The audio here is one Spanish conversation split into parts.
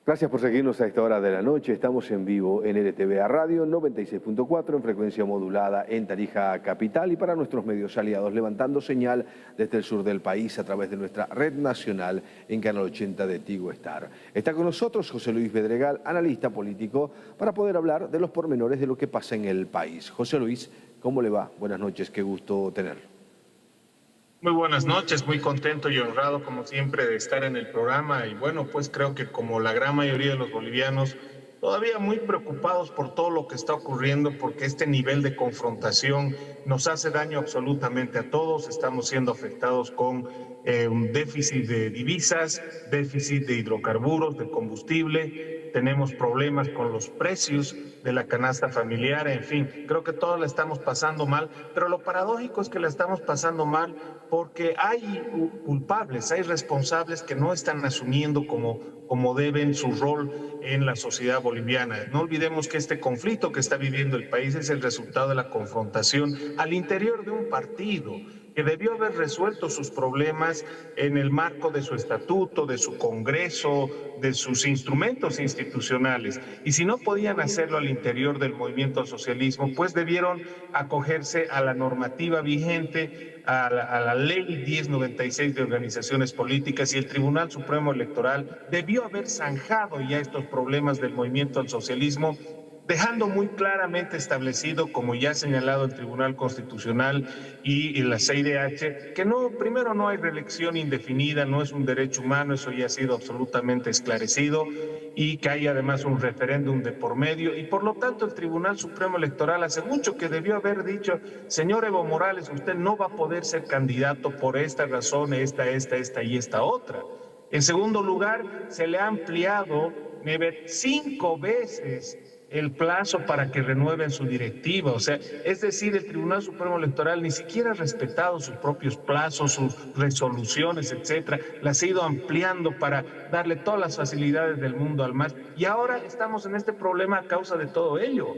Gracias por seguirnos a esta hora de la noche. Estamos en vivo en LTVA Radio 96.4 en frecuencia modulada en Tarija Capital y para nuestros medios aliados, levantando señal desde el sur del país a través de nuestra red nacional en Canal 80 de Tigo Star. Está con nosotros José Luis Bedregal, analista político, para poder hablar de los pormenores de lo que pasa en el país. José Luis, ¿cómo le va? Buenas noches, qué gusto tenerlo. Muy buenas noches, muy contento y honrado como siempre de estar en el programa y bueno, pues creo que como la gran mayoría de los bolivianos, todavía muy preocupados por todo lo que está ocurriendo porque este nivel de confrontación nos hace daño absolutamente a todos, estamos siendo afectados con un déficit de divisas, déficit de hidrocarburos, de combustible, tenemos problemas con los precios de la canasta familiar, en fin, creo que todos la estamos pasando mal, pero lo paradójico es que la estamos pasando mal porque hay culpables, hay responsables que no están asumiendo como deben su rol en la sociedad boliviana. No olvidemos que este conflicto que está viviendo el país es el resultado de la confrontación al interior de un partido que debió haber resuelto sus problemas en el marco de su estatuto, de su congreso, de sus instrumentos institucionales. Y si no podían hacerlo al interior del movimiento al socialismo, pues debieron acogerse a la normativa vigente, a la ley 1096 de organizaciones políticas, y el Tribunal Supremo Electoral debió haber zanjado ya estos problemas del movimiento al socialismo, dejando muy claramente establecido, como ya ha señalado el Tribunal Constitucional y la CIDH, que no, primero no hay reelección indefinida, no es un derecho humano, eso ya ha sido absolutamente esclarecido, y que hay además un referéndum de por medio, y por lo tanto el Tribunal Supremo Electoral hace mucho que debió haber dicho, señor Evo Morales, usted no va a poder ser candidato por esta razón, esta y esta otra. En segundo lugar, se le ha ampliado 5 veces el plazo para que renueven su directiva. O sea, es decir, el Tribunal Supremo Electoral ni siquiera ha respetado sus propios plazos, sus resoluciones, etcétera. Las ha ido ampliando para darle todas las facilidades del mundo al MAS. Y ahora estamos en este problema a causa de todo ello,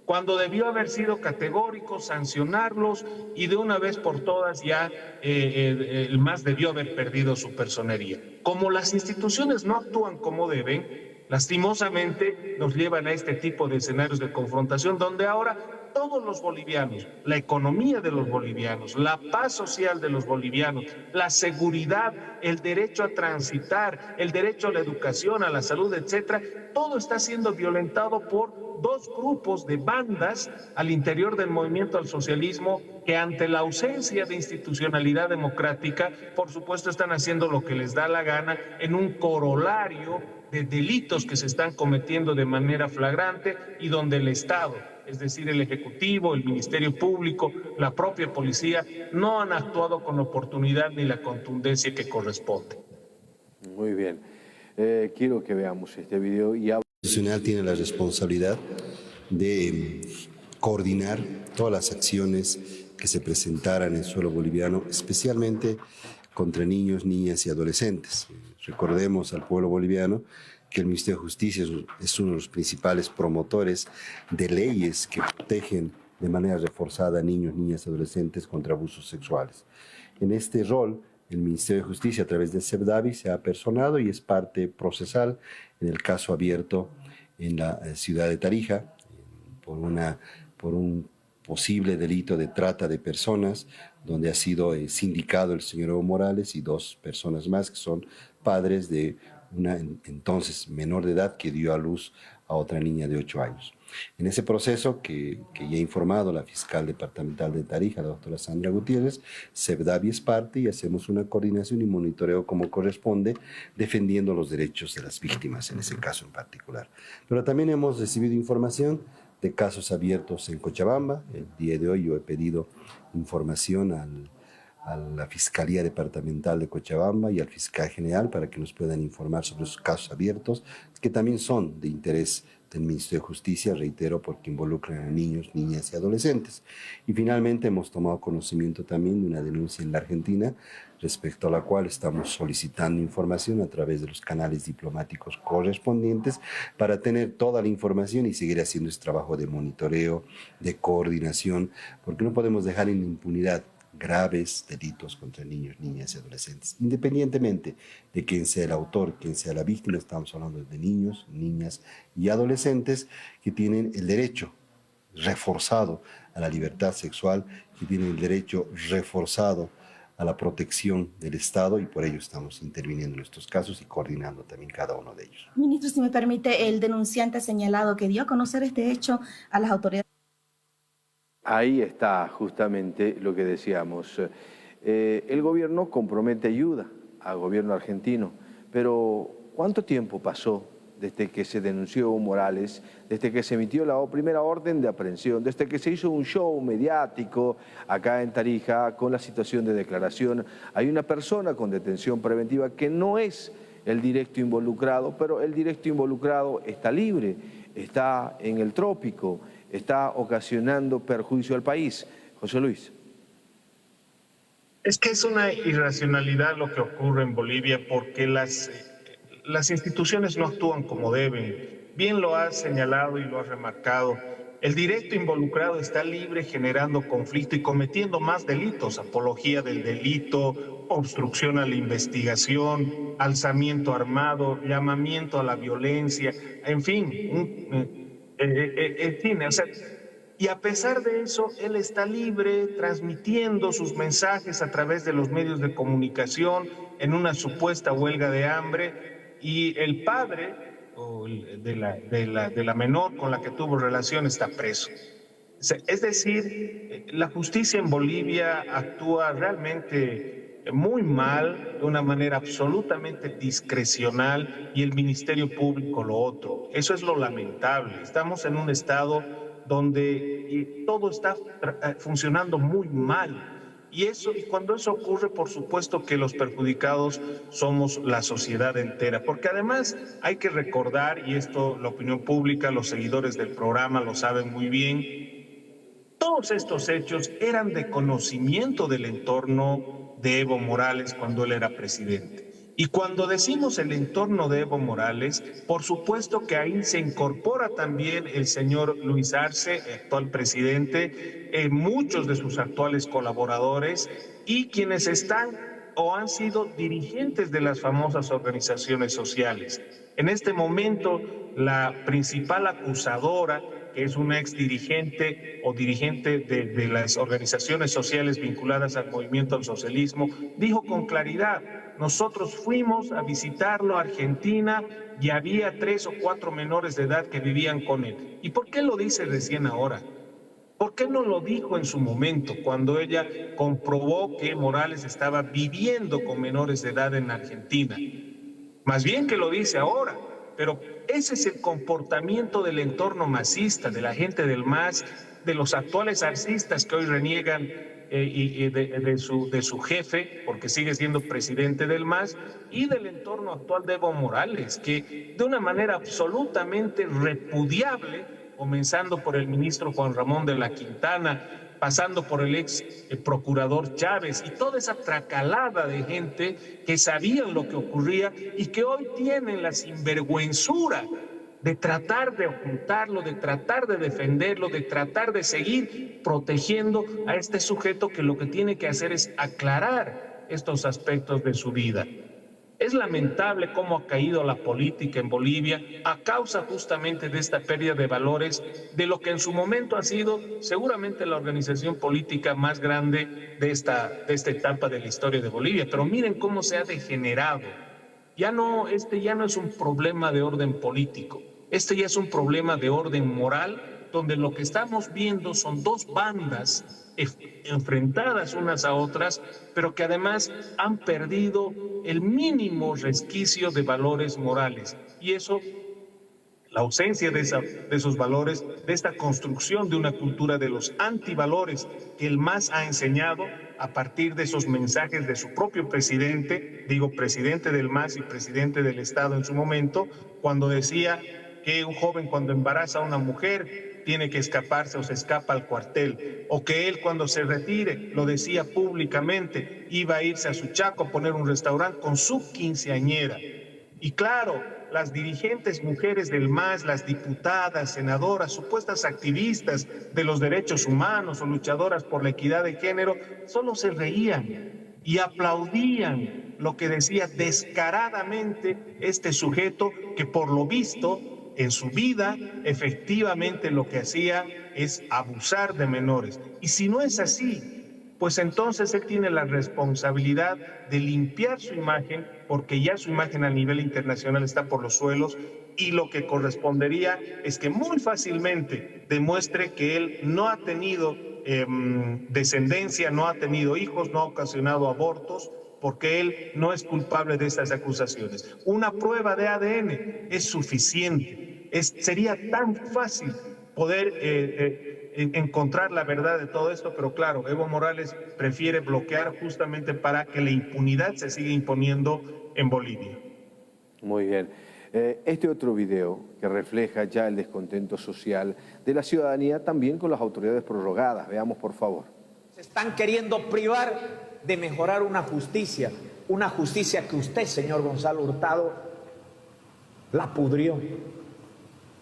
cuando debió haber sido categórico, sancionarlos y de una vez por todas ya el MAS debió haber perdido su personería. Como las instituciones no actúan como deben, lastimosamente nos llevan a este tipo de escenarios de confrontación donde ahora todos los bolivianos, la economía de los bolivianos, la paz social de los bolivianos, la seguridad, el derecho a transitar, el derecho a la educación, a la salud, etcétera, todo está siendo violentado por dos grupos de bandas al interior del movimiento al socialismo que ante la ausencia de institucionalidad democrática, por supuesto, están haciendo lo que les da la gana en un corolario de delitos que se están cometiendo de manera flagrante y donde el Estado, es decir, el Ejecutivo, el Ministerio Público, la propia policía, no han actuado con la oportunidad ni la contundencia que corresponde. Muy bien. Quiero que veamos este video y El Nacional tiene la responsabilidad de coordinar todas las acciones que se presentaran en el suelo boliviano, especialmente contra niños, niñas y adolescentes. Recordemos al pueblo boliviano que el Ministerio de Justicia es uno de los principales promotores de leyes que protegen de manera reforzada a niños, niñas y adolescentes contra abusos sexuales. En este rol, el Ministerio de Justicia, a través de SEBDAVI, se ha apersonado y es parte procesal en el caso abierto en la ciudad de Tarija por un posible delito de trata de personas, donde ha sido sindicado el señor Evo Morales y dos personas más que son padres de una entonces menor de edad que dio a luz a otra niña de 8 años. En ese proceso que ya ha informado la fiscal departamental de Tarija, la doctora Sandra Gutiérrez, SEBDAVI es parte y hacemos una coordinación y monitoreo como corresponde, defendiendo los derechos de las víctimas en ese caso en particular. Pero también hemos recibido información de casos abiertos en Cochabamba. El día de hoy yo he pedido información a la Fiscalía Departamental de Cochabamba y al Fiscal General para que nos puedan informar sobre esos casos abiertos, que también son de interés del Ministerio de Justicia, reitero, porque involucran a niños, niñas y adolescentes. Y finalmente hemos tomado conocimiento también de una denuncia en la Argentina, respecto a la cual estamos solicitando información a través de los canales diplomáticos correspondientes para tener toda la información y seguir haciendo este trabajo de monitoreo, de coordinación, porque no podemos dejar en impunidad graves delitos contra niños, niñas y adolescentes. Independientemente de quién sea el autor, quién sea la víctima, estamos hablando de niños, niñas y adolescentes que tienen el derecho reforzado a la libertad sexual, que tienen el derecho reforzado a la protección del Estado, y por ello estamos interviniendo en estos casos y coordinando también cada uno de ellos. Ministro, si me permite, el denunciante ha señalado que dio a conocer este hecho a las autoridades. Ahí está justamente lo que decíamos. El gobierno compromete ayuda al gobierno argentino, pero ¿cuánto tiempo pasó desde que se denunció a Evo Morales, desde que se emitió la primera orden de aprehensión, desde que se hizo un show mediático acá en Tarija con la situación de declaración? Hay una persona con detención preventiva que no es el directo involucrado, pero el directo involucrado está libre, está en el trópico, está ocasionando perjuicio al país. José Luis. Es que es una irracionalidad lo que ocurre en Bolivia porque las instituciones no actúan como deben. Bien lo has señalado y lo has remarcado. El directo involucrado está libre generando conflicto y cometiendo más delitos, apología del delito, obstrucción a la investigación, alzamiento armado, llamamiento a la violencia, en fin, o sea, y a pesar de eso, él está libre transmitiendo sus mensajes a través de los medios de comunicación en una supuesta huelga de hambre, y el padre de la menor con la que tuvo relación está preso. Es decir, la justicia en Bolivia actúa realmente muy mal, de una manera absolutamente discrecional, y el Ministerio Público lo otro. Eso es lo lamentable. Estamos en un estado donde todo está funcionando muy mal. Y cuando eso ocurre, por supuesto que los perjudicados somos la sociedad entera, porque además hay que recordar, y esto la opinión pública, los seguidores del programa lo saben muy bien, todos estos hechos eran de conocimiento del entorno de Evo Morales cuando él era presidente. Y cuando decimos el entorno de Evo Morales, por supuesto que ahí se incorpora también el señor Luis Arce, actual presidente, muchos de sus actuales colaboradores y quienes están o han sido dirigentes de las famosas organizaciones sociales. En este momento, la principal acusadora, que es una ex dirigente o dirigente de las organizaciones sociales vinculadas al movimiento al socialismo, dijo con claridad: nosotros fuimos a visitarlo a Argentina y había 3 o 4 menores de edad que vivían con él. ¿Y por qué lo dice recién ahora? ¿Por qué no lo dijo en su momento, cuando ella comprobó que Morales estaba viviendo con menores de edad en Argentina? Más bien que lo dice ahora, pero ese es el comportamiento del entorno masista, de la gente del MAS, de los actuales arcistas que hoy reniegan de su jefe, porque sigue siendo presidente del MAS, y del entorno actual de Evo Morales, que de una manera absolutamente repudiable, comenzando por el ministro Juan Ramón de la Quintana, pasando por el ex procurador Chávez y toda esa tracalada de gente que sabían lo que ocurría y que hoy tienen la sinvergüenzura de tratar de ocultarlo, de tratar de defenderlo, de tratar de seguir protegiendo a este sujeto que lo que tiene que hacer es aclarar estos aspectos de su vida. Es lamentable cómo ha caído la política en Bolivia a causa justamente de esta pérdida de valores de lo que en su momento ha sido seguramente la organización política más grande de esta etapa de la historia de Bolivia. Pero miren cómo se ha degenerado. Este ya no es un problema de orden político, este ya es un problema de orden moral, donde lo que estamos viendo son dos bandas enfrentadas unas a otras, pero que además han perdido el mínimo resquicio de valores morales. Y eso, la ausencia de esos valores, de esta construcción de una cultura de los antivalores que el MAS ha enseñado a partir de esos mensajes de su propio presidente, digo presidente del MAS y presidente del Estado en su momento, cuando decía que un joven cuando embaraza a una mujer tiene que escaparse o se escapa al cuartel, o que él cuando se retire, lo decía públicamente, iba a irse a Suchaco a poner un restaurante con su quinceañera. Y claro, las dirigentes mujeres del MAS, las diputadas, senadoras, supuestas activistas de los derechos humanos o luchadoras por la equidad de género, solo se reían y aplaudían lo que decía descaradamente este sujeto que por lo visto en su vida efectivamente lo que hacía es abusar de menores. Y si no es así, pues entonces él tiene la responsabilidad de limpiar su imagen, porque ya su imagen a nivel internacional está por los suelos, y lo que correspondería es que muy fácilmente demuestre que él no ha tenido descendencia, no ha tenido hijos, no ha ocasionado abortos, porque él no es culpable de estas acusaciones. Una prueba de ADN es suficiente. Sería tan fácil poder encontrar la verdad de todo esto, pero claro, Evo Morales prefiere bloquear justamente para que la impunidad se siga imponiendo en Bolivia. Muy bien. Este otro video que refleja ya el descontento social de la ciudadanía también con las autoridades prorrogadas. Veamos, por favor. Se están queriendo privar de mejorar una justicia que usted, señor Gonzalo Hurtado, la pudrió.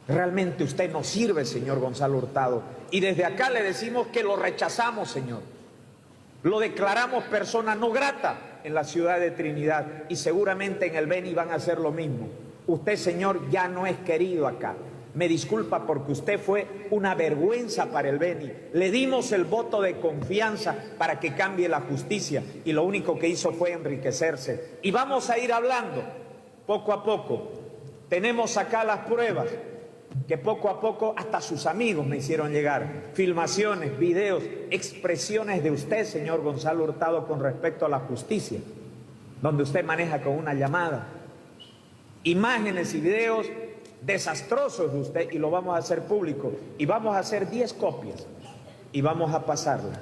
Realmente usted no sirve, señor Gonzalo Hurtado. Y desde acá le decimos que lo rechazamos, señor. Lo declaramos persona no grata en la ciudad de Trinidad y seguramente en el Beni van a hacer lo mismo. Usted, señor, ya no es querido acá. Me disculpa porque usted fue una vergüenza para el Beni. Le dimos el voto de confianza para que cambie la justicia y lo único que hizo fue enriquecerse. Y vamos a ir hablando poco a poco. Tenemos acá las pruebas que poco a poco hasta sus amigos me hicieron llegar. Filmaciones, videos, expresiones de usted, señor Gonzalo Hurtado, con respecto a la justicia, donde usted maneja con una llamada. Imágenes y videos desastrosos de usted y lo vamos a hacer público. Y vamos a hacer 10 copias y vamos a pasarla.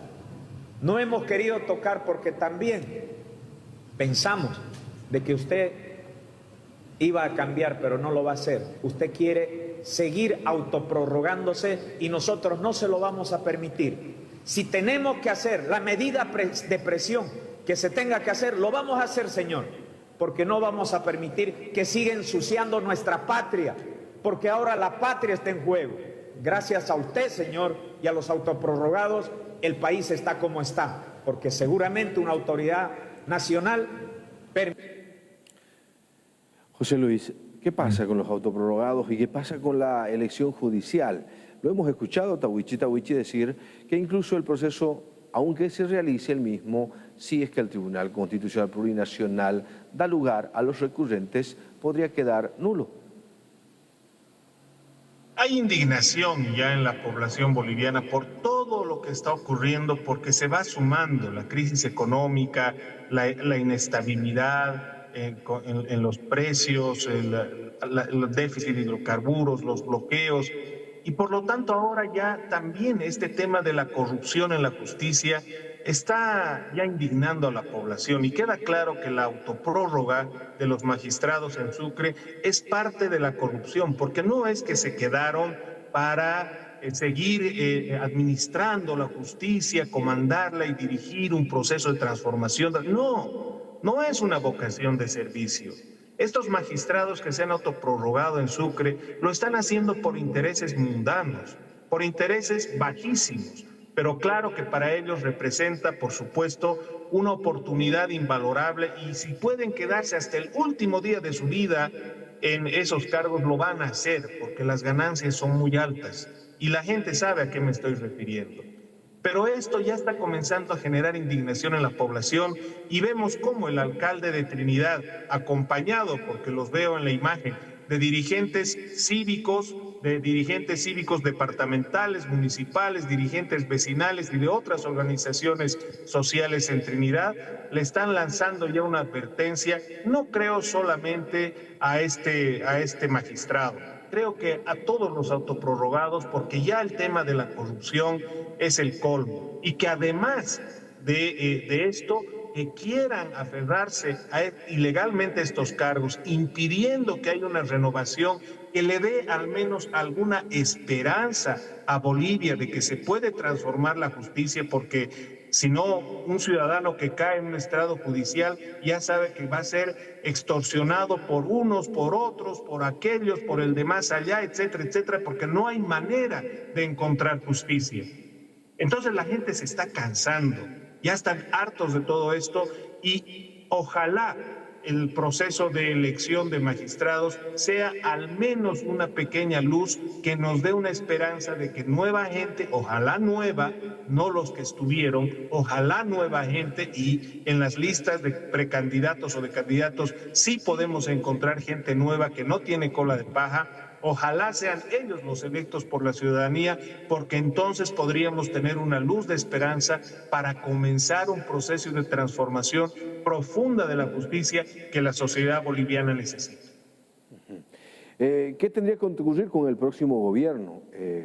No hemos querido tocar porque también pensamos de que usted iba a cambiar, pero no lo va a hacer. Usted quiere seguir autoprorrogándose y nosotros no se lo vamos a permitir. Si tenemos que hacer la medida de presión que se tenga que hacer, lo vamos a hacer, señor, porque no vamos a permitir que siga ensuciando nuestra patria, porque ahora la patria está en juego. Gracias a usted, señor, y a los autoprorrogados, el país está como está, porque seguramente una autoridad nacional José Luis, ¿qué pasa con los autoprorrogados y qué pasa con la elección judicial? Lo hemos escuchado Tawichi decir que incluso el proceso, aunque se realice el mismo, si es que el Tribunal Constitucional Plurinacional da lugar a los recurrentes, podría quedar nulo. Hay indignación ya en la población boliviana por todo lo que está ocurriendo, porque se va sumando la crisis económica, la inestabilidad en los precios, el déficit de hidrocarburos, los bloqueos, y por lo tanto ahora ya también este tema de la corrupción en la justicia está ya indignando a la población, y queda claro que la autoprórroga de los magistrados en Sucre es parte de la corrupción, porque no es que se quedaron para seguir administrando la justicia, comandarla y dirigir un proceso de transformación. No es una vocación de servicio. Estos magistrados que se han autoprorrogado en Sucre lo están haciendo por intereses mundanos, por intereses bajísimos, pero claro que para ellos representa, por supuesto, una oportunidad invalorable, y si pueden quedarse hasta el último día de su vida en esos cargos, lo van a hacer, porque las ganancias son muy altas y la gente sabe a qué me estoy refiriendo. Pero esto ya está comenzando a generar indignación en la población, y vemos cómo el alcalde de Trinidad, acompañado, porque los veo en la imagen, de dirigentes cívicos departamentales, municipales, dirigentes vecinales y de otras organizaciones sociales en Trinidad, le están lanzando ya una advertencia, no creo solamente a este magistrado, creo que a todos los autoprorrogados, porque ya el tema de la corrupción es el colmo, y que además de esto, que quieran aferrarse ilegalmente a estos cargos, impidiendo que haya una renovación que le dé al menos alguna esperanza a Bolivia de que se puede transformar la justicia, porque sino un ciudadano que cae en un estrado judicial ya sabe que va a ser extorsionado por unos, por otros, por aquellos, por el de más allá, etcétera, etcétera, porque no hay manera de encontrar justicia. Entonces la gente se está cansando, ya están hartos de todo esto y ojalá el proceso de elección de magistrados sea al menos una pequeña luz que nos dé una esperanza de que nueva gente, ojalá nueva, no los que estuvieron, ojalá nueva gente, y en las listas de precandidatos o de candidatos sí podemos encontrar gente nueva que no tiene cola de paja. Ojalá sean ellos los electos por la ciudadanía, porque entonces podríamos tener una luz de esperanza para comenzar un proceso de transformación profunda de la justicia que la sociedad boliviana necesita. ¿Qué tendría que ocurrir con el próximo gobierno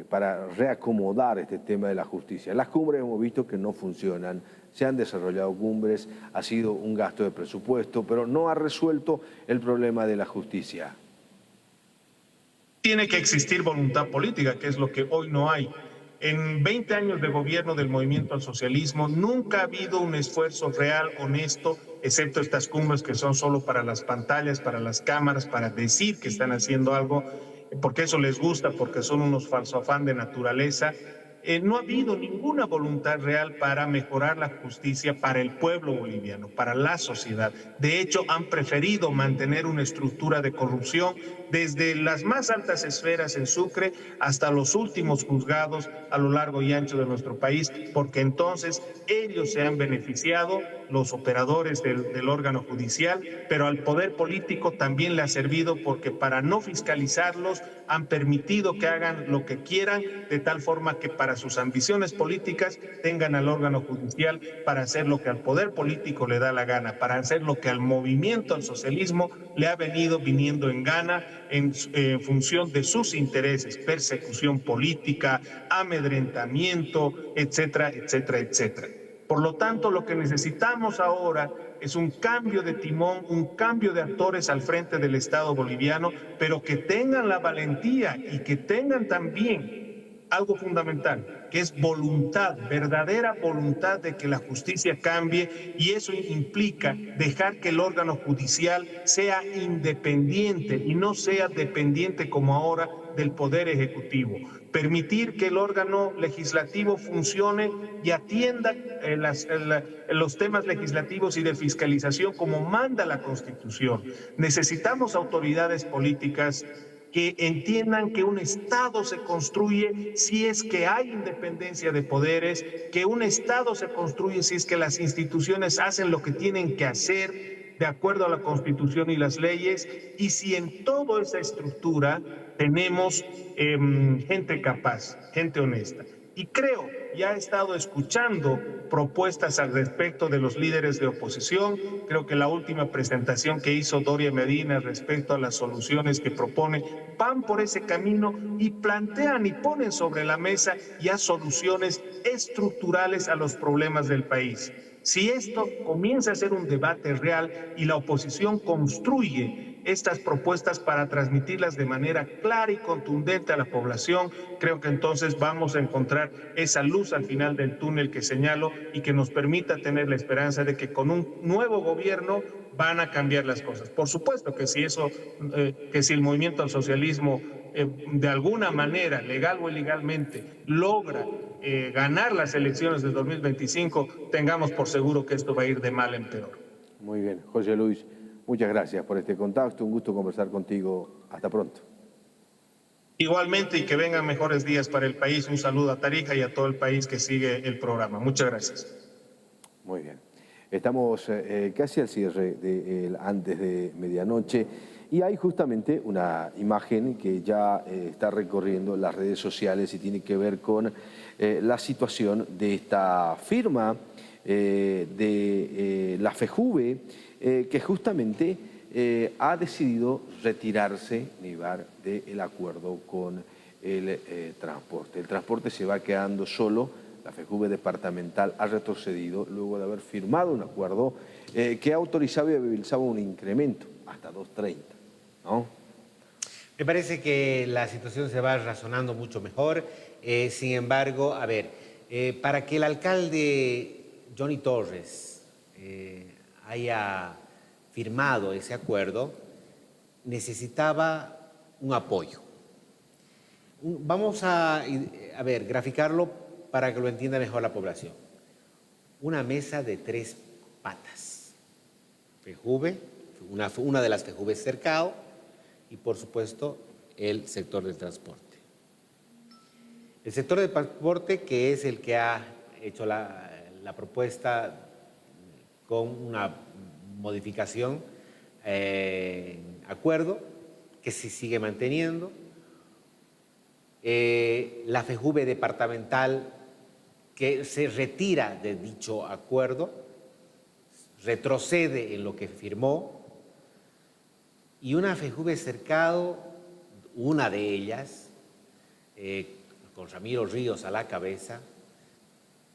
para reacomodar este tema de la justicia? Las cumbres hemos visto que no funcionan, se han desarrollado cumbres, ha sido un gasto de presupuesto, pero no ha resuelto el problema de la justicia. Tiene que existir voluntad política, que es lo que hoy no hay. En 20 años de gobierno del movimiento al socialismo nunca ha habido un esfuerzo real, honesto, excepto estas cumbres que son solo para las pantallas, para las cámaras, para decir que están haciendo algo, porque eso les gusta, porque son unos falso afán de naturaleza. No ha habido ninguna voluntad real para mejorar la justicia para el pueblo boliviano, para la sociedad. De hecho, han preferido mantener una estructura de corrupción desde las más altas esferas en Sucre hasta los últimos juzgados a lo largo y ancho de nuestro país, porque entonces ellos se han beneficiado, los operadores del órgano judicial, pero al poder político también le ha servido porque para no fiscalizarlos han permitido que hagan lo que quieran, de tal forma que para sus ambiciones políticas tengan al órgano judicial para hacer lo que al poder político le da la gana, para hacer lo que al movimiento, al socialismo, le ha viniendo en gana en función de sus intereses, persecución política, amedrentamiento, etcétera, etcétera, etcétera. Por lo tanto, lo que necesitamos ahora es un cambio de timón, un cambio de actores al frente del Estado boliviano, pero que tengan la valentía y que tengan también algo fundamental, que es voluntad, verdadera voluntad de que la justicia cambie, y eso implica dejar que el órgano judicial sea independiente y no sea dependiente como ahora del Poder Ejecutivo. Permitir que el órgano legislativo funcione y atienda los temas legislativos y de fiscalización como manda la Constitución. Necesitamos autoridades políticas que entiendan que un Estado se construye si es que hay independencia de poderes, que un Estado se construye si es que las instituciones hacen lo que tienen que hacer de acuerdo a la Constitución y las leyes, y si en toda esa estructura tenemos gente capaz, gente honesta. Y creo, ya he estado escuchando propuestas al respecto de los líderes de oposición. Creo que la última presentación que hizo Doria Medina respecto a las soluciones que propone van por ese camino y plantean y ponen sobre la mesa ya soluciones estructurales a los problemas del país. Si esto comienza a ser un debate real y la oposición construye estas propuestas para transmitirlas de manera clara y contundente a la población, creo que entonces vamos a encontrar esa luz al final del túnel que señalo y que nos permita tener la esperanza de que con un nuevo gobierno van a cambiar las cosas. Por supuesto que si el movimiento al socialismo de alguna manera, legal o ilegalmente, logra ganar las elecciones de 2025, tengamos por seguro que esto va a ir de mal en peor. Muy bien, José Luis, muchas gracias por este contacto, un gusto conversar contigo, hasta pronto. Igualmente, y que vengan mejores días para el país. Un saludo a Tarija y a todo el país que sigue el programa. Muchas gracias. Muy bien, estamos casi al cierre antes de medianoche. Y hay justamente una imagen que ya está recorriendo las redes sociales y tiene que ver con la situación de esta firma de la FEJUVE, que justamente ha decidido retirarse, Neivar, del acuerdo con el transporte. El transporte se va quedando solo. La FEJUVE departamental ha retrocedido luego de haber firmado un acuerdo que autorizaba y habilitaba un incremento hasta 2.30. ¿No? Me parece que la situación se va razonando mucho mejor. Sin embargo, a ver, para que el alcalde Johnny Torres haya firmado ese acuerdo, necesitaba un apoyo. Vamos a ver, graficarlo para que lo entienda mejor la población. Una mesa de 3 patas. FEJUVE, una de las FEJUVE Cercado y, por supuesto, el sector del transporte. El sector del transporte, que es el que ha hecho la propuesta con una modificación, acuerdo, que se sigue manteniendo. La FEJUVE departamental, que se retira de dicho acuerdo, retrocede en lo que firmó, y una FEJUVE Cercado, una de ellas, con Ramiro Ríos a la cabeza,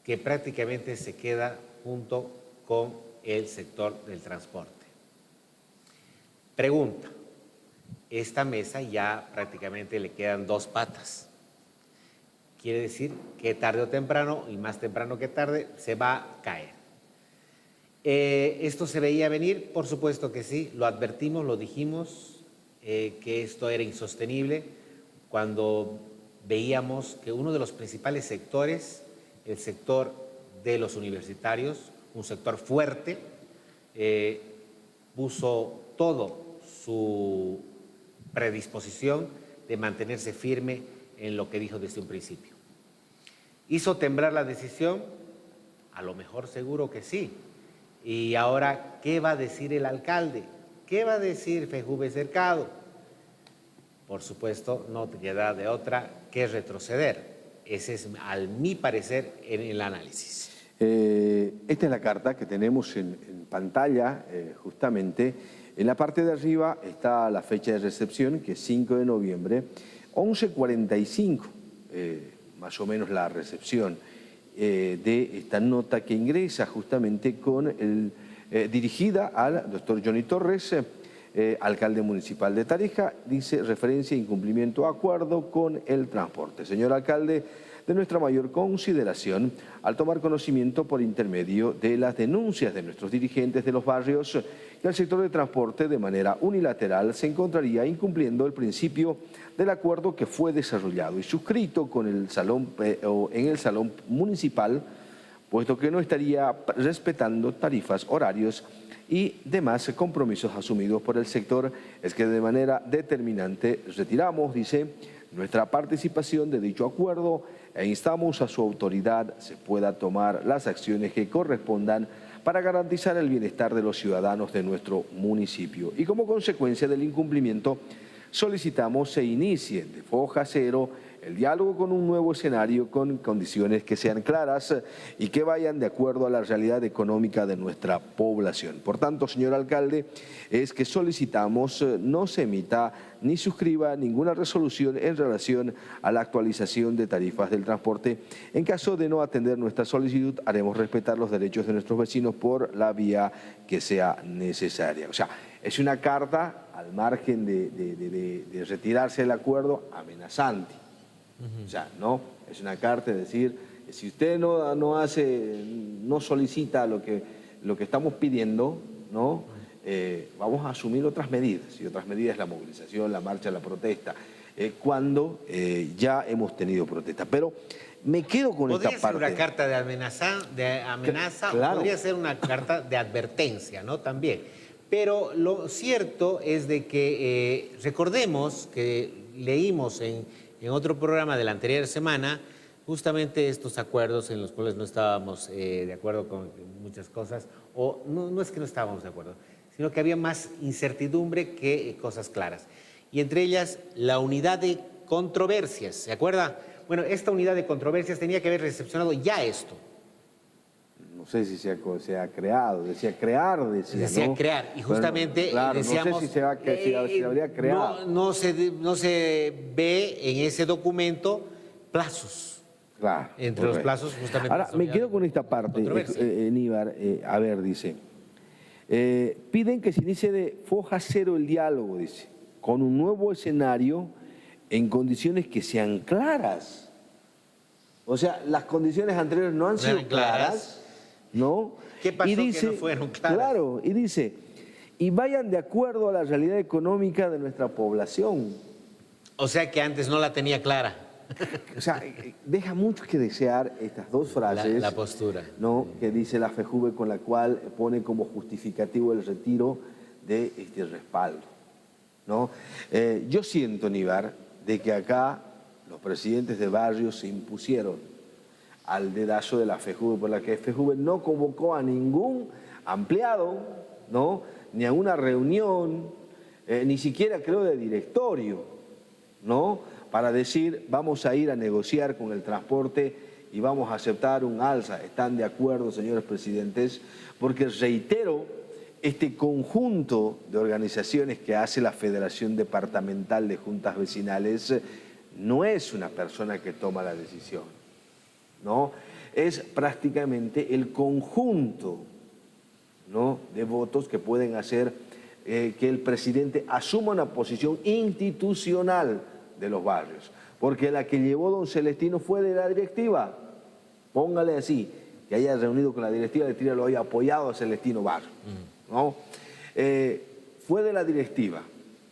que prácticamente se queda junto con el sector del transporte. Pregunta, esta mesa ya prácticamente le quedan 2 patas. Quiere decir que tarde o temprano, y más temprano que tarde, se va a caer. ¿Esto se veía venir? Por supuesto que sí, lo advertimos, lo dijimos, que esto era insostenible cuando veíamos que uno de los principales sectores, el sector de los universitarios, un sector fuerte, puso todo su predisposición de mantenerse firme en lo que dijo desde un principio. ¿Hizo temblar la decisión? A lo mejor seguro que sí. Y ahora, ¿qué va a decir el alcalde? ¿Qué va a decir FEJUVE Cercado? Por supuesto, no te queda de otra que retroceder. Ese es, a mi parecer, en el análisis. Esta es la carta que tenemos en pantalla, justamente. En la parte de arriba está la fecha de recepción, que es 5 de noviembre, 11:45, más o menos la recepción de esta nota que ingresa justamente dirigida al doctor Johnny Torres, alcalde municipal de Tarija. Dice: referencia a incumplimiento a acuerdo con el transporte. Señor alcalde, de nuestra mayor consideración al tomar conocimiento por intermedio de las denuncias de nuestros dirigentes de los barrios que el sector de transporte de manera unilateral se encontraría incumpliendo el principio del acuerdo que fue desarrollado y suscrito con en el salón municipal, puesto que no estaría respetando tarifas, horarios y demás compromisos asumidos por el sector, es que de manera determinante retiramos, dice, nuestra participación de dicho acuerdo e instamos a su autoridad se pueda tomar las acciones que correspondan para garantizar el bienestar de los ciudadanos de nuestro municipio. Y como consecuencia del incumplimiento, solicitamos se inicie de foja cero el diálogo con un nuevo escenario con condiciones que sean claras y que vayan de acuerdo a la realidad económica de nuestra población. Por tanto, señor alcalde, es que solicitamos no se emita ni suscriba ninguna resolución en relación a la actualización de tarifas del transporte. En caso de no atender nuestra solicitud, haremos respetar los derechos de nuestros vecinos por la vía que sea necesaria. O sea, es una carta al margen de retirarse del acuerdo amenazante. O sea, no, es una carta de decir, si usted no solicita lo que estamos pidiendo, ¿no? Vamos a asumir otras medidas, y otras medidas la movilización, la marcha, la protesta, cuando ya hemos tenido protesta. Pero me quedo con esta parte. Podría ser una carta de amenaza claro. O podría ser una carta de advertencia, ¿no? También. Pero lo cierto es de que recordemos que leímos en otro programa de la anterior semana justamente estos acuerdos en los cuales no estábamos de acuerdo con muchas cosas, o no es que no estábamos de acuerdo, sino que había más incertidumbre que cosas claras. Y entre ellas, la unidad de controversias, ¿se acuerda? Bueno, esta unidad de controversias tenía que haber recepcionado ya esto. No sé si se ha creado, decía crear, decía, ¿no? Crear, y justamente bueno, claro, decíamos... No sé si se habría creado. No se ve en ese documento plazos. Claro. Entre los plazos justamente... Ahora, me quedo con esta parte, Níbar, a ver, dice, piden que se inicie de foja cero el diálogo, dice, con un nuevo escenario en condiciones que sean claras. O sea, las condiciones anteriores no han sido claras. ¿no? ¿Qué pasó que no fueron claras? Claro, y dice, y vayan de acuerdo a la realidad económica de nuestra población. O sea que antes no la tenía clara. O sea, deja mucho que desear estas dos frases. La postura. ¿No? Que dice la FEJUVE, con la cual pone como justificativo el retiro de este respaldo, ¿no? Yo siento, Nivar, de que acá los presidentes de barrios se impusieron al dedazo de la FEJUVE, por la que FEJUVE no convocó a ningún ampliado, ¿no? Ni a una reunión, ni siquiera creo de directorio, ¿no? Para decir, vamos a ir a negociar con el transporte y vamos a aceptar un alza. ¿Están de acuerdo, señores presidentes? Porque reitero, este conjunto de organizaciones que hace la Federación Departamental de Juntas Vecinales no es una persona que toma la decisión, ¿no? Es prácticamente el conjunto, ¿no?, de votos que pueden hacer que el presidente asuma una posición institucional de los barrios, porque la que llevó don Celestino fue de la directiva, póngale así, que haya reunido con la directiva lo haya apoyado a Celestino Barrio, ¿no? Fue de la directiva,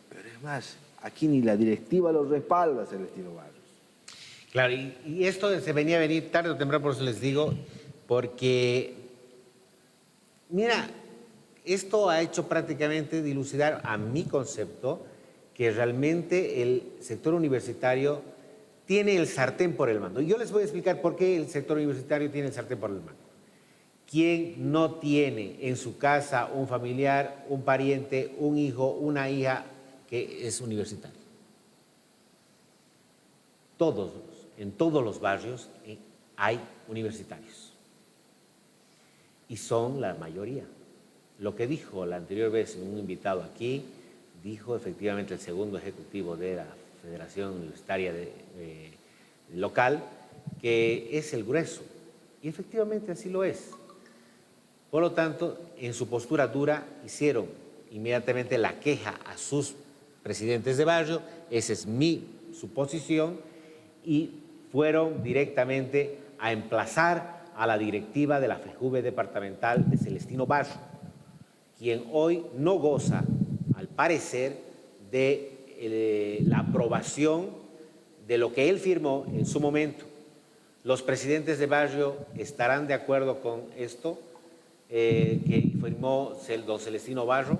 pero es más, aquí ni la directiva lo respalda a Celestino Barrios. Claro, y esto se venía a venir tarde o temprano, por eso les digo, porque, mira, esto ha hecho prácticamente dilucidar a mi concepto que realmente el sector universitario tiene el sartén por el mango. Y yo les voy a explicar por qué el sector universitario tiene el sartén por el mango. ¿Quién no tiene en su casa un familiar, un pariente, un hijo, una hija que es universitario? Todos, en todos los barrios hay universitarios. Y son la mayoría. Lo que dijo la anterior vez un invitado aquí, dijo efectivamente el segundo ejecutivo de la Federación Universitaria local, que es el grueso. Y efectivamente así lo es. Por lo tanto, en su postura dura hicieron inmediatamente la queja a sus presidentes de barrio, esa es mi suposición, y fueron directamente a emplazar a la directiva de la FEJUVE departamental de Celestino Barrio, quien hoy no goza, al parecer, de la aprobación de lo que él firmó en su momento. Los presidentes de barrio estarán de acuerdo con esto que firmó don Celestino Barrio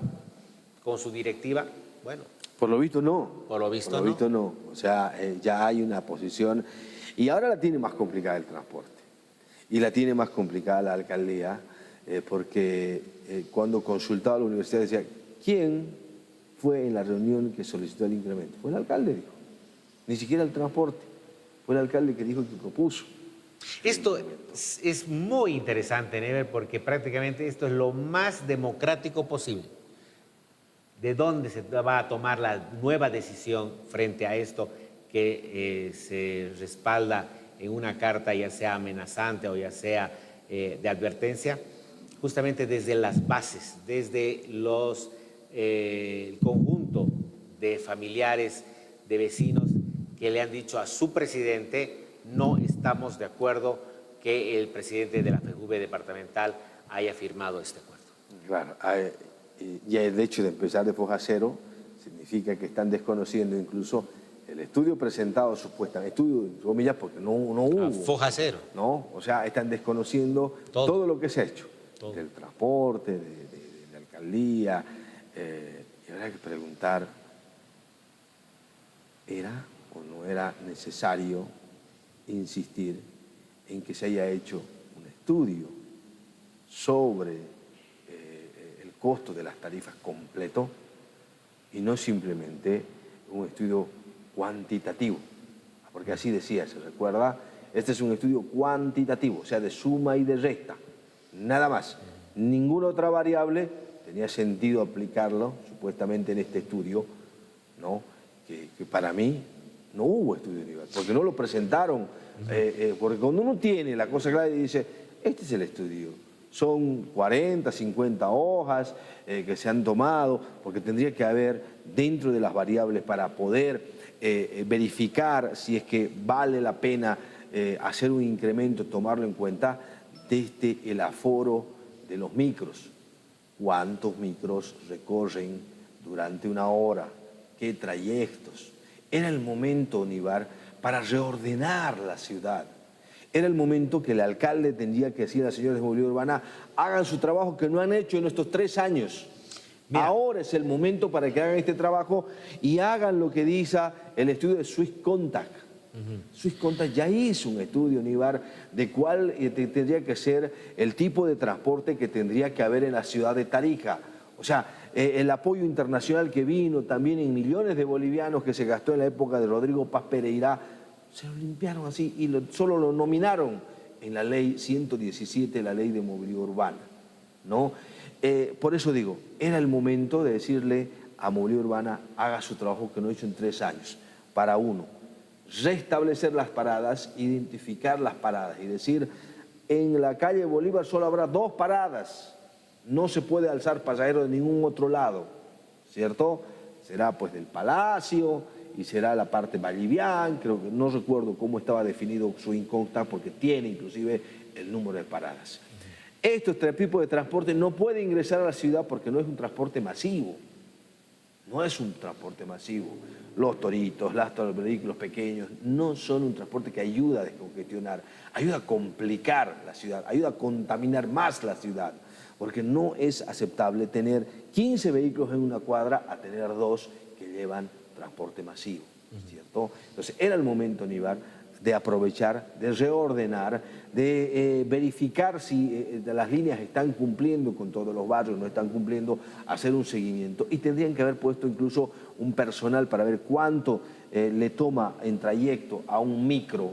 con su directiva. Bueno, por lo visto no. Por lo visto no. O sea, ya hay una posición. Y ahora la tiene más complicada el transporte. Y la tiene más complicada la alcaldía, porque cuando consultaba a la universidad decía, ¿quién fue en la reunión que solicitó el incremento? Fue el alcalde, dijo. Ni siquiera el transporte. Fue el alcalde que dijo que propuso. Esto es muy interesante, Never, porque prácticamente esto es lo más democrático posible. ¿De dónde se va a tomar la nueva decisión frente a esto que se respalda en una carta, ya sea amenazante o ya sea de advertencia? Justamente desde las bases, desde el conjunto de familiares, de vecinos que le han dicho a su presidente: no estamos de acuerdo que el presidente de la FEJUVE departamental haya firmado este acuerdo. Claro, y el hecho de empezar de foja cero significa que están desconociendo incluso el estudio presentado supuestamente, estudio, comillas, porque no hubo. Foja cero. ¿No? O sea, están desconociendo todo lo que se ha hecho. Todo. Del transporte, de la alcaldía. Y habrá que preguntar, ¿era o no era necesario insistir en que se haya hecho un estudio sobre el costo de las tarifas completo y no simplemente un estudio cuantitativo? Porque así decía, ¿se recuerda? Este es un estudio cuantitativo, o sea, de suma y de resta, nada más. Ninguna otra variable tenía sentido aplicarlo, supuestamente, en este estudio, ¿no? Que para mí no hubo estudio de nivel, porque no lo presentaron. Porque cuando uno tiene la cosa clara y dice, este es el estudio, son 40, 50 hojas que se han tomado, porque tendría que haber dentro de las variables para poder verificar si es que vale la pena hacer un incremento, tomarlo en cuenta, desde el aforo de los micros. ¿Cuántos micros recorren durante una hora? ¿Qué trayectos? Era el momento, Onívar, para reordenar la ciudad. Era el momento que el alcalde tendría que decir a las señoras de movilidad urbana: hagan su trabajo que no han hecho en estos 3 años. Mira. Ahora es el momento para que hagan este trabajo y hagan lo que dice el estudio de Swiss Contact. Swiss Contact ya hizo un estudio, Onívar, de cuál tendría que ser el tipo de transporte que tendría que haber en la ciudad de Tarija. O sea, el apoyo internacional que vino también en millones de bolivianos que se gastó en la época de Rodrigo Paz Pereira, se lo limpiaron así y solo lo nominaron en la ley 117, la ley de movilidad urbana, ¿no? Por eso digo, era el momento de decirle a movilidad urbana: haga su trabajo que no hizo en 3 años. Para uno, restablecer las paradas, identificar las paradas y decir: en la calle Bolívar solo habrá 2 paradas, no se puede alzar pasajeros de ningún otro lado, ¿cierto? Será pues del Palacio y será la parte Vallivian, creo que no recuerdo cómo estaba definido su inconsta, porque tiene inclusive el número de paradas. Estos tipos de transporte no puede ingresar a la ciudad porque no es un transporte masivo. No es un transporte masivo. Los toritos, los vehículos pequeños no son un transporte que ayuda a descongestionar, ayuda a complicar la ciudad, ayuda a contaminar más la ciudad, porque no es aceptable tener 15 vehículos en una cuadra a tener 2 que llevan transporte masivo, ¿cierto? Entonces era el momento, Onívar, de aprovechar, de reordenar, de verificar si las líneas están cumpliendo con todos los barrios, no están cumpliendo, hacer un seguimiento. Y tendrían que haber puesto incluso un personal para ver cuánto le toma en trayecto a un micro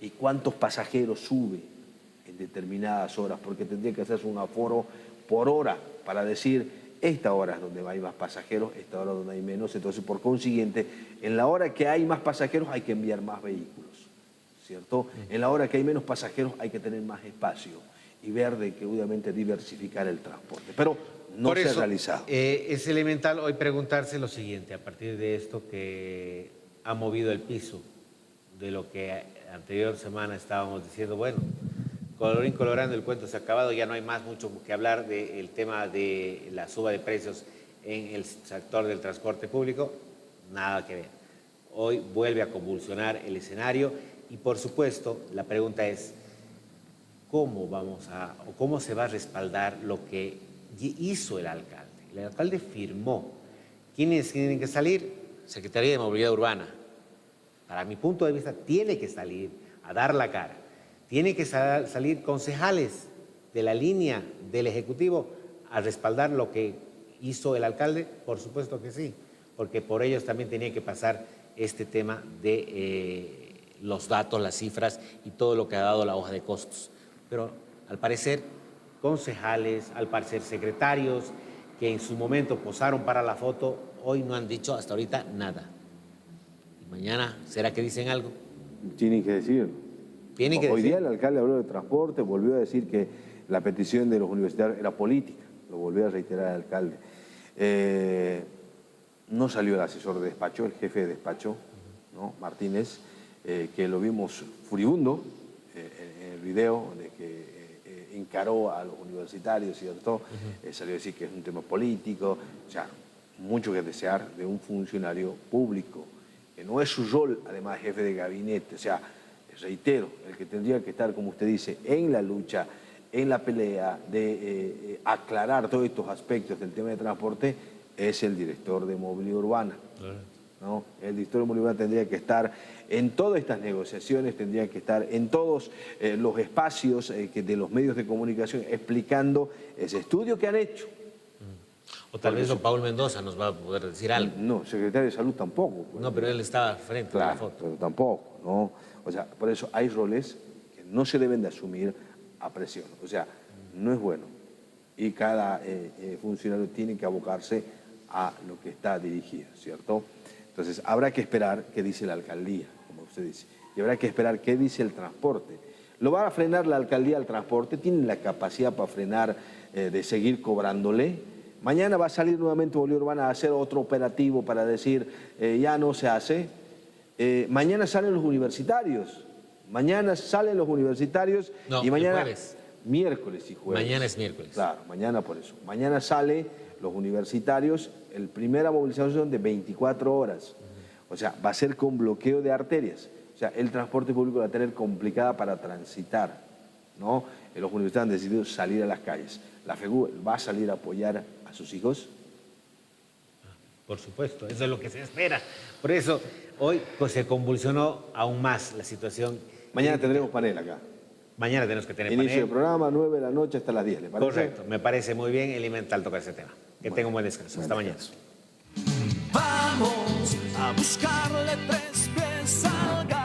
y cuántos pasajeros sube en determinadas horas, porque tendría que hacerse un aforo por hora para decir: esta hora es donde hay más pasajeros, esta hora donde hay menos. Entonces, por consiguiente, en la hora que hay más pasajeros hay que enviar más vehículos, ¿cierto? En la hora que hay menos pasajeros hay que tener más espacio y ver de que obviamente diversificar el transporte. Pero no se ha realizado. Es elemental hoy preguntarse lo siguiente, a partir de esto que ha movido el piso, de lo que anterior semana estábamos diciendo: bueno, colorín colorando, el cuento se ha acabado, ya no hay más mucho que hablar del tema de la suba de precios en el sector del transporte público, nada que ver. Hoy vuelve a convulsionar el escenario y, por supuesto, la pregunta es: ¿cómo se va a respaldar lo que hizo el alcalde? El alcalde firmó. ¿Quiénes tienen que salir? Secretaría de Movilidad Urbana. Para mi punto de vista, tiene que salir a dar la cara. Tiene que salir concejales de la línea del Ejecutivo a respaldar lo que hizo el alcalde. Por supuesto que sí, porque por ellos también tenía que pasar este tema de los datos, las cifras y todo lo que ha dado la hoja de costos. Pero al parecer concejales, al parecer secretarios que en su momento posaron para la foto, hoy no han dicho hasta ahorita nada. ¿Y mañana será que dicen algo? Tienen que decir. Hoy día el alcalde habló de transporte, volvió a decir que la petición de los universitarios era política, lo volvió a reiterar el alcalde. No salió el asesor de despacho, el jefe de despacho, ¿no? Martínez, que lo vimos furibundo en el video, de que encaró a los universitarios, ¿cierto? Salió a decir que es un tema político, o sea, mucho que desear de un funcionario público, que no es su rol, además, jefe de gabinete, o sea, reitero, el que tendría que estar, como usted dice, en la lucha, en la pelea de aclarar todos estos aspectos del tema de transporte, es el director de movilidad urbana, ¿no? El director de movilidad urbana tendría que estar en todas estas negociaciones, tendría que estar en todos los espacios de los medios de comunicación explicando ese estudio que han hecho. O tal vez don Paul Mendoza nos va a poder decir algo. No, secretario de Salud tampoco. Pues. No, pero él estaba frente a la foto. Pero tampoco, ¿no? O sea, por eso hay roles que no se deben de asumir a presión. O sea, no es bueno. Y cada funcionario tiene que abocarse a lo que está dirigido, ¿cierto? Entonces, habrá que esperar qué dice la alcaldía, como usted dice. Y habrá que esperar qué dice el transporte. ¿Lo va a frenar la alcaldía al transporte? ¿Tienen la capacidad para frenar, de seguir cobrándole? Mañana va a salir nuevamente Bolívar Urbana a hacer otro operativo para decir, ya no se hace. Mañana salen los universitarios. Mañana salen los universitarios no, y mañana... el jueves. miércoles y jueves. Mañana es miércoles. Claro, mañana por eso. Mañana sale los universitarios, el primera movilización de 24 horas. O sea, va a ser con bloqueo de arterias. O sea, el transporte público va a tener complicada para transitar, ¿no? Los universitarios han decidido salir a las calles. ¿La FEGU va a salir a apoyar a sus hijos? Por supuesto, eso es lo que se espera. Por eso, hoy pues, se convulsionó aún más la situación. Mañana tendremos panel acá. Mañana tenemos que tener Inicio panel. del programa, 9 de la noche hasta las 10, ¿le parece? Correcto, me parece muy bien, elemental tocar ese tema. Que tenga un buen descanso. Hasta mañana. Vamos a buscarle tres pies al gato.